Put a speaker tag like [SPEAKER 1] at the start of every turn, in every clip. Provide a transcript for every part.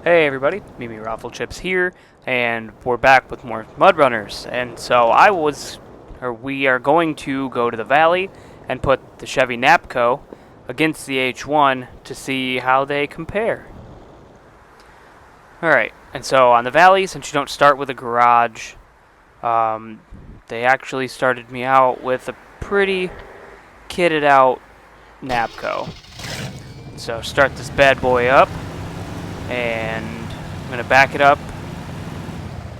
[SPEAKER 1] Hey everybody, MEMEroflCHIPPS here, and we're back with more Mudrunners. And so we are going to go to the valley and put the Chevy Napco against the H1 to see how they compare. Alright, and so on the valley, since you don't start with a garage, they actually started me out with a pretty kitted out Napco. So start this bad boy up. And I'm going to back it up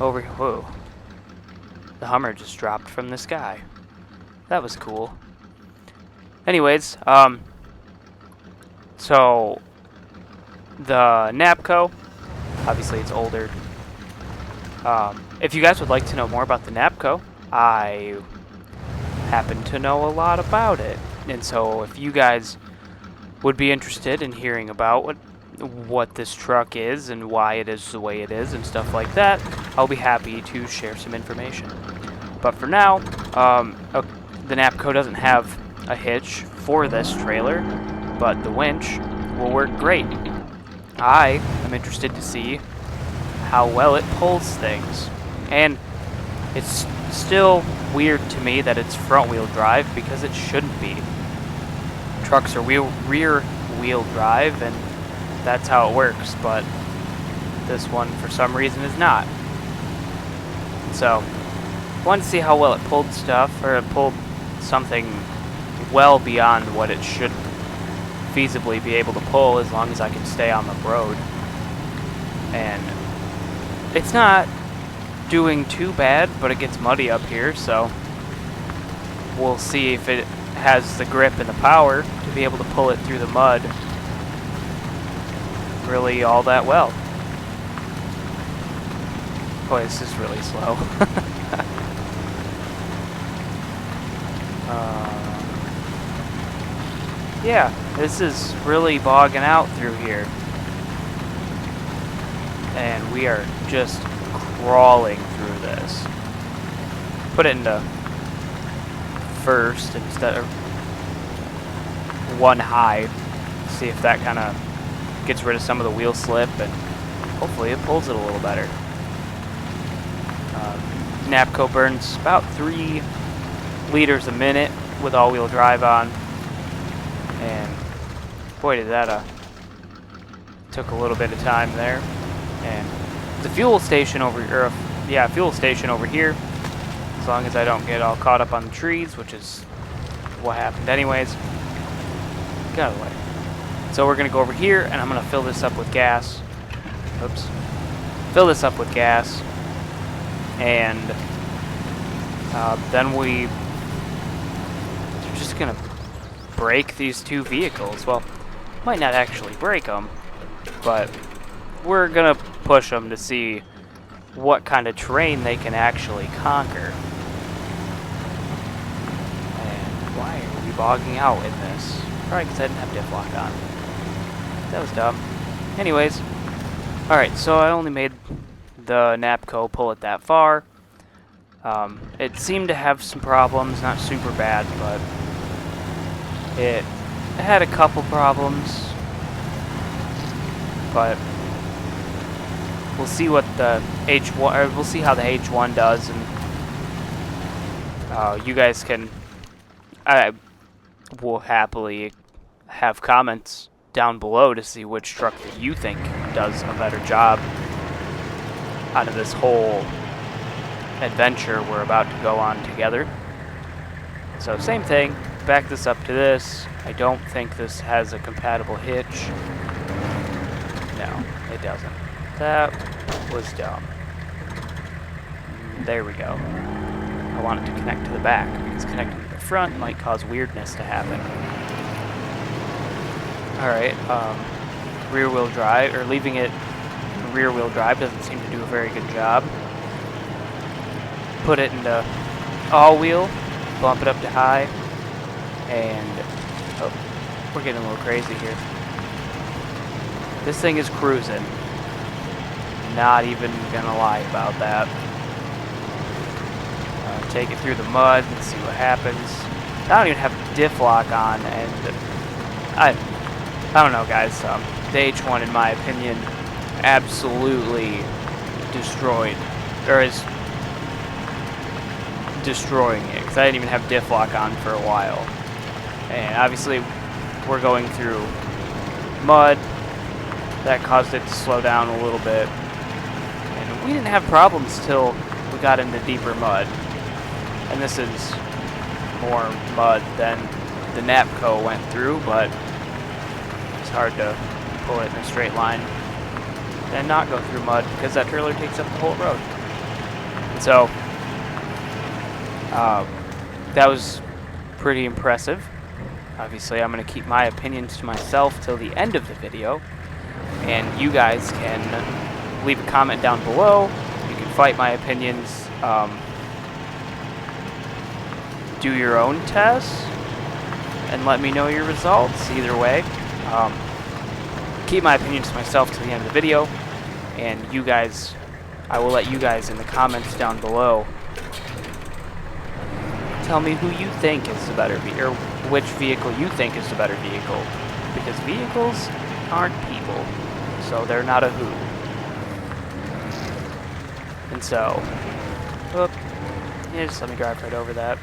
[SPEAKER 1] over here. Whoa. The Hummer just dropped from the sky. That was cool. Anyways, so the Napco, obviously it's older. If you guys would like to know more about the Napco, I happen to know a lot about it. And so if you guys would be interested in hearing about what this truck is and why it is the way it is and stuff like that, I'll be happy to share some information. But for now, the Napco doesn't have a hitch for this trailer, but the winch will work great. I am interested to see how well it pulls things. And it's still weird to me that it's front-wheel drive because it shouldn't be. Trucks are rear-wheel drive, and that's how it works, but this one for some reason is not. So I wanted to see how well it pulled stuff, or it pulled something well beyond what it should feasibly be able to pull as long as I can stay on the road. And it's not doing too bad, but it gets muddy up here, so we'll see if it has the grip and the power to be able to pull it through the mud really all that well. Boy, this is really slow. Yeah, this is really bogging out through here. And we are just crawling through this. Put it into first instead of one high. See if that kind of gets rid of some of the wheel slip, and hopefully it pulls it a little better. Napco burns about 3 liters a minute with all-wheel drive on, and boy did that took a little bit of time there. And the fuel station over here, fuel station over here, as long as I don't get all caught up on the trees, which is what happened anyways. Get out of the way. So we're going to go over here, and I'm going to fill this up with gas. Oops. Fill this up with gas. And then we're just going to break these two vehicles. Well, might not actually break them, but we're going to push them to see what kind of terrain they can actually conquer. And why are we bogging out in this? Probably because I didn't have diff lock on. That was dumb. Anyways, alright, so I only made the Napco pull it that far. It seemed to have some problems, not super bad, but it had a couple problems. But we'll see what the H1, or we'll see how the H1 does, and you guys can, I will happily have comments down below to see which truck that you think does a better job out of this whole adventure we're about to go on together. So same thing, back this up to this. I don't think this has a compatible hitch. No, it doesn't. That was dumb. There we go. I want it to connect to the back, because connecting to the front might cause weirdness to happen. Alright, rear-wheel drive, or leaving it in rear-wheel drive doesn't seem to do a very good job. Put it into all-wheel, bump it up to high, and, oh, we're getting a little crazy here. This thing is cruising. Not even gonna lie about that. Take it through the mud and see what happens. I don't even have diff lock on, and I don't know, guys. The H1, in my opinion, absolutely destroyed, or is destroying it, because I didn't even have diff lock on for a while. And obviously we're going through mud. That caused it to slow down a little bit. And we didn't have problems till we got into deeper mud. And this is more mud than the Napco went through, but it's hard to pull it in a straight line and not go through mud, because that trailer takes up the whole road. And so that was pretty impressive. Obviously, I'm going to keep my opinions to myself till the end of the video, and you guys can leave a comment down below. You can fight my opinions, do your own tests, and let me know your results. Either way, keep my opinions to myself till the end of the video, and you guys, I will let you guys in the comments down below tell me who you think is the better vehicle, or which vehicle you think is the better vehicle, because vehicles aren't people, so they're not a who. And so, yeah, just let me drive right over that.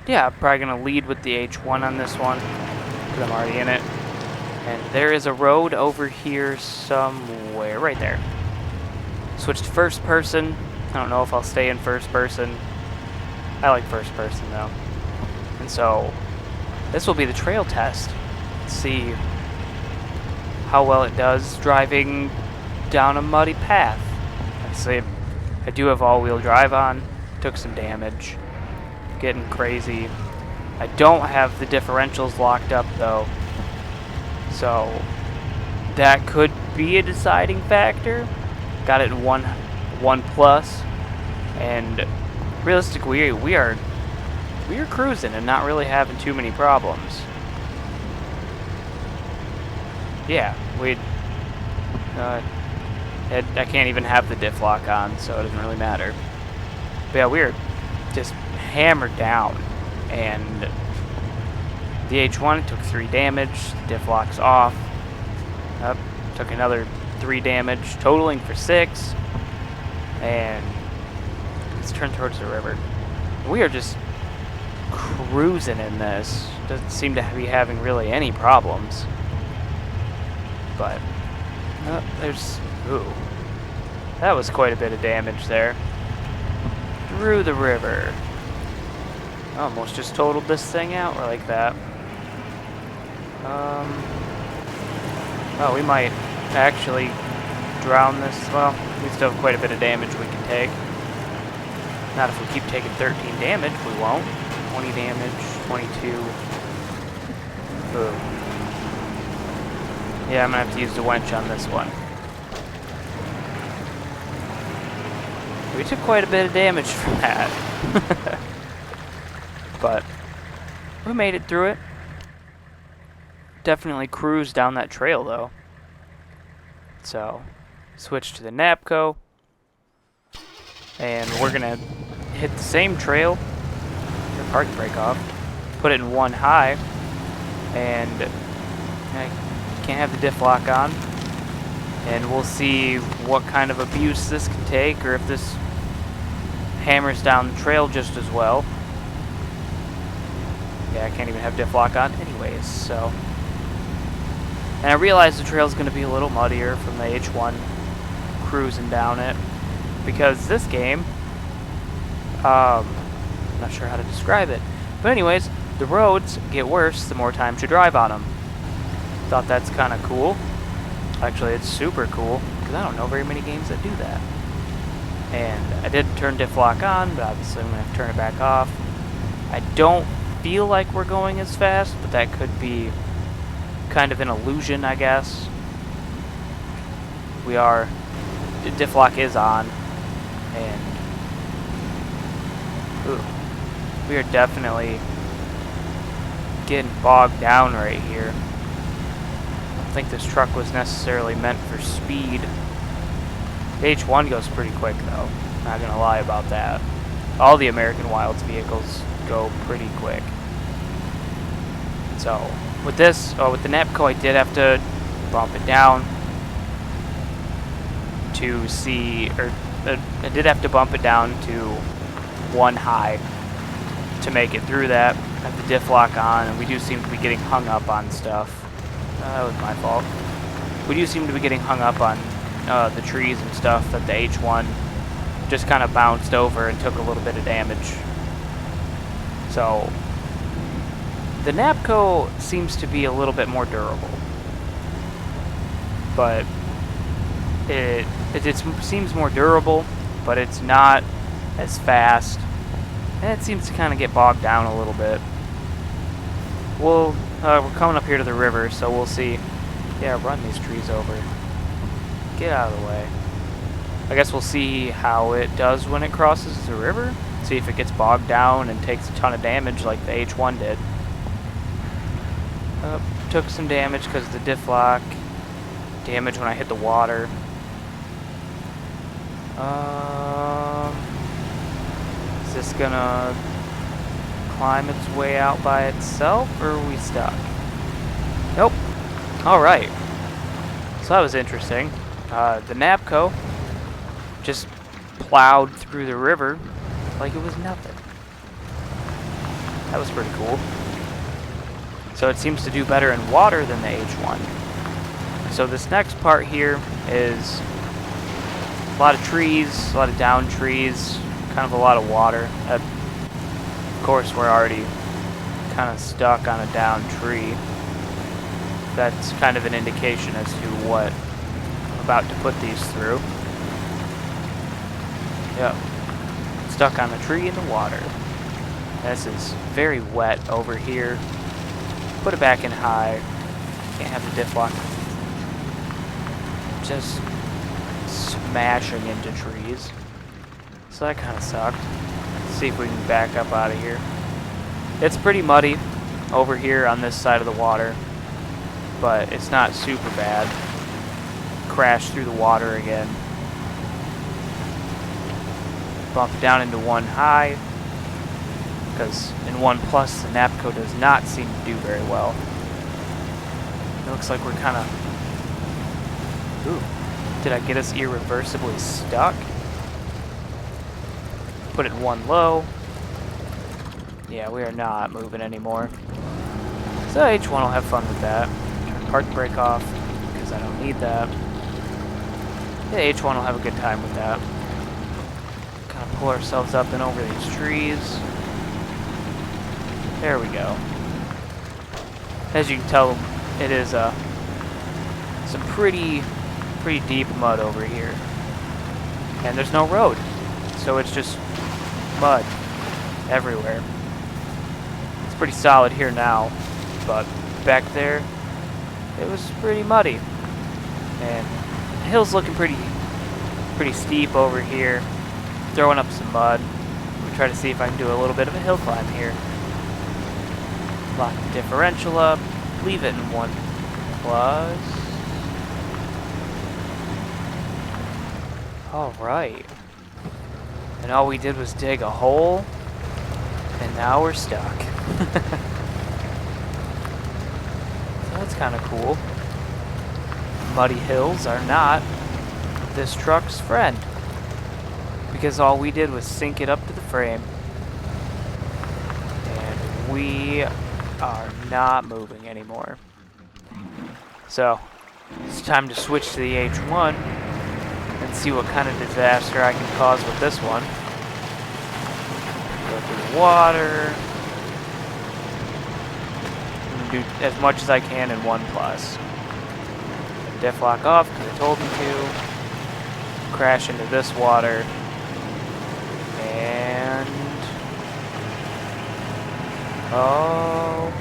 [SPEAKER 1] Yeah, I'm probably gonna lead with the H1 on this one, because I'm already in it. And there is a road over here somewhere, right there. Switch to first person. I don't know if I'll stay in first person. I like first person though. And so this will be the trail test. Let's see how well it does driving down a muddy path. Obviously, I do have all-wheel drive on. Took some damage. Getting crazy. I don't have the differentials locked up though. So that could be a deciding factor. Got it in 1 plus, and realistically, we are cruising and not really having too many problems. Yeah, I can't even have the diff lock on, so it doesn't really matter. But yeah, we're just hammered down, and the H1 took 3 damage. The diff lock's off. Took another 3 damage, totaling for 6. And let's turn towards the river. We are just cruising in this. Doesn't seem to be having really any problems. But ooh, that was quite a bit of damage there. Through the river. Almost just totaled this thing out like that. Oh, we might actually drown this. Well, we still have quite a bit of damage we can take. Not if we keep taking 13 damage, we won't. 20 damage, 22. Ooh. Yeah, I'm gonna have to use the winch on this one. We took quite a bit of damage from that. But we made it through it. Definitely cruised down that trail though. So, switch to the Napco, and we're gonna hit the same trail. Your parking brake off. Put it in 1 high, and I can't have the diff lock on. And we'll see what kind of abuse this can take, or if this hammers down the trail just as well. Yeah, I can't even have diff lock on anyways, so. And I realize the trail's going to be a little muddier from the H1 cruising down it, because this game, I'm not sure how to describe it, but anyways, the roads get worse the more times you drive on them. Thought that's kind of cool. Actually, it's super cool, because I don't know very many games that do that. And I did turn diff lock on, but obviously I'm going to have to turn it back off. I don't feel like we're going as fast, but that could be kind of an illusion, I guess. The diff lock is on, and ooh, we are definitely getting bogged down right here. I don't think this truck was necessarily meant for speed. The H1 goes pretty quick though, not gonna lie about that. All the American Wilds vehicles go pretty quick. So with this, with the Napco, I did have to bump it down to see, or I did have to bump it down to 1 high to make it through that. I have the diff lock on, and we do seem to be getting hung up on stuff. That was my fault. We do seem to be getting hung up on the trees and stuff that the H1 just kind of bounced over and took a little bit of damage. So the Napco seems to be a little bit more durable, but it seems more durable, but it's not as fast, and it seems to kind of get bogged down a little bit. We're coming up here to the river, so we'll see. Yeah, run these trees over. Get out of the way. I guess we'll see how it does when it crosses the river. See if it gets bogged down and takes a ton of damage like the H1 did. Took some damage because of the diff lock. Damage when I hit the water. Is this gonna climb its way out by itself, or are we stuck? Nope. Alright. So that was interesting. The Napco just plowed through the river like it was nothing. That was pretty cool. So it seems to do better in water than the H1. So this next part here is a lot of trees, a lot of down trees, kind of a lot of water. Of course, we're already kind of stuck on a down tree. That's kind of an indication as to what I'm about to put these through. Yep. Stuck on a tree in the water. This is very wet over here. Put it back in high. Can't have the diff lock. Just smashing into trees. So that kind of sucked. Let's see if we can back up out of here. It's pretty muddy over here on this side of the water, but it's not super bad. Crash through the water again. Bump it down into 1 high, because in 1 plus the Napco does not seem to do very well. It looks like we're kind of... Ooh, did I get us irreversibly stuck? Put it in 1 low. Yeah, we are not moving anymore. So H1 will have fun with that. Turn park brake off, because I don't need that. Yeah, H1 will have a good time with that. Kind of pull ourselves up and over these trees. There we go. As you can tell, it is some pretty deep mud over here. And there's no road, so it's just mud everywhere. It's pretty solid here now, but back there, it was pretty muddy. And the hill's looking pretty steep over here. Throwing up some mud. We'll try to see if I can do a little bit of a hill climb here. Lock the differential up. Leave it in 1 plus. Alright. And all we did was dig a hole, and now we're stuck. So that's kind of cool. Muddy hills are not this truck's friend, because all we did was sink it up to the frame, and we are not moving anymore. So it's time to switch to the H1 and see what kind of disaster I can cause with this one. Go through the water. Do as much as I can in 1 plus. Diff lock off because it told me to. Crash into this water. And... oh...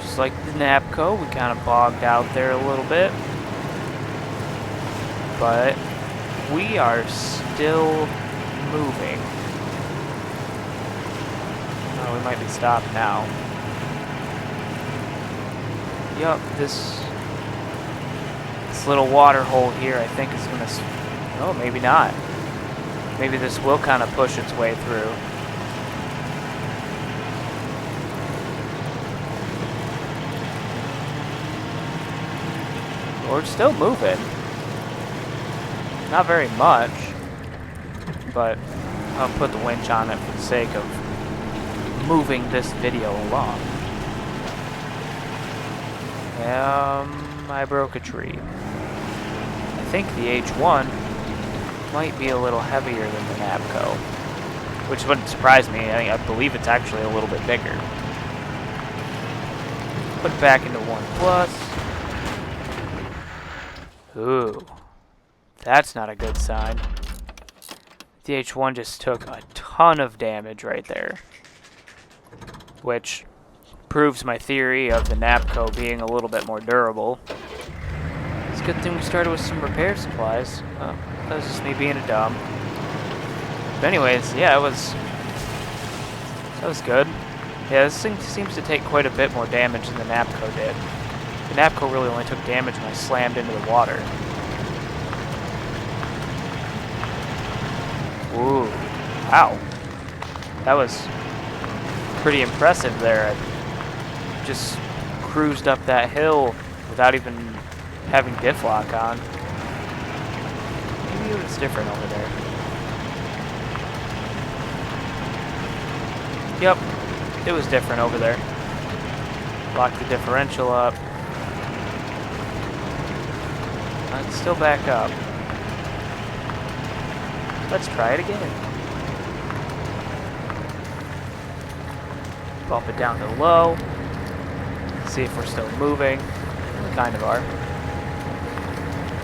[SPEAKER 1] just like the Napco, we kind of bogged out there a little bit. But we are still moving. Oh, we might be stopped now. Yup, this little water hole here I think is gonna... oh, maybe not. Maybe this will kind of push its way through. We're still moving. Not very much, but I'll put the winch on it for the sake of moving this video along. I broke a tree. I think the H1 might be a little heavier than the Napco, which wouldn't surprise me. I believe it's actually a little bit bigger. Put it back into 1+. Ooh, that's not a good sign. The H1 just took a ton of damage right there, which proves my theory of the Napco being a little bit more durable. It's a good thing we started with some repair supplies. Oh, that was just me being a dumb. But anyways, yeah, that was good. Yeah, this thing seems to take quite a bit more damage than the Napco did. The Napco really only took damage when I slammed into the water. Ooh, wow. That was pretty impressive there. I just cruised up that hill without even having diff lock on. Maybe it was different over there. Yep, it was different over there. Lock the differential up. I can still back up. Let's try it again. Bump it down to low. See if we're still moving. We kind of are.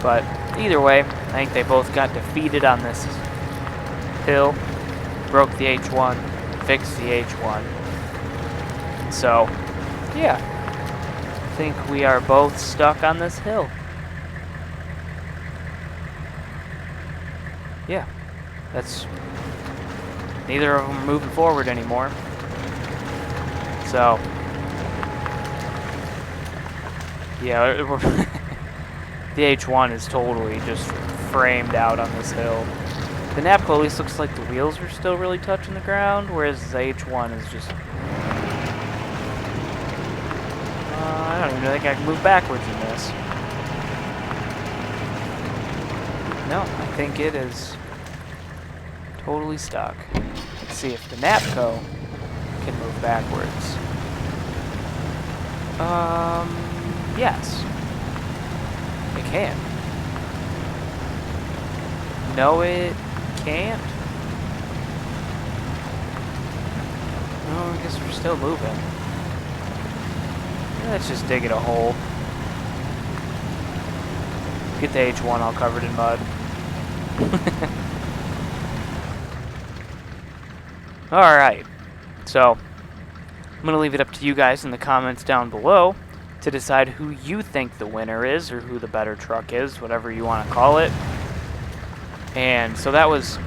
[SPEAKER 1] But either way, I think they both got defeated on this hill. Broke the H1, fixed the H1. So, yeah. I think we are both stuck on this hill. Yeah. That's... neither of them are moving forward anymore. So... yeah, the H1 is totally just framed out on this hill. The Napco at least looks like the wheels are still really touching the ground, whereas the H1 is just... I don't even think I can move backwards in this. No, I think it is totally stuck. Let's see if the Napco can move backwards. Yes. It can. No, it can't. Oh, I guess we're still moving. Let's just dig it a hole. Get the H1 all covered in mud. Alright, so I'm going to leave it up to you guys in the comments down below to decide who you think the winner is, or who the better truck is, whatever you want to call it. And so this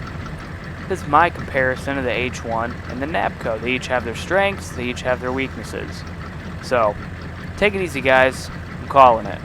[SPEAKER 1] is my comparison of the H1 and the Napco. They each have their strengths, they each have their weaknesses. So, take it easy guys, I'm calling it.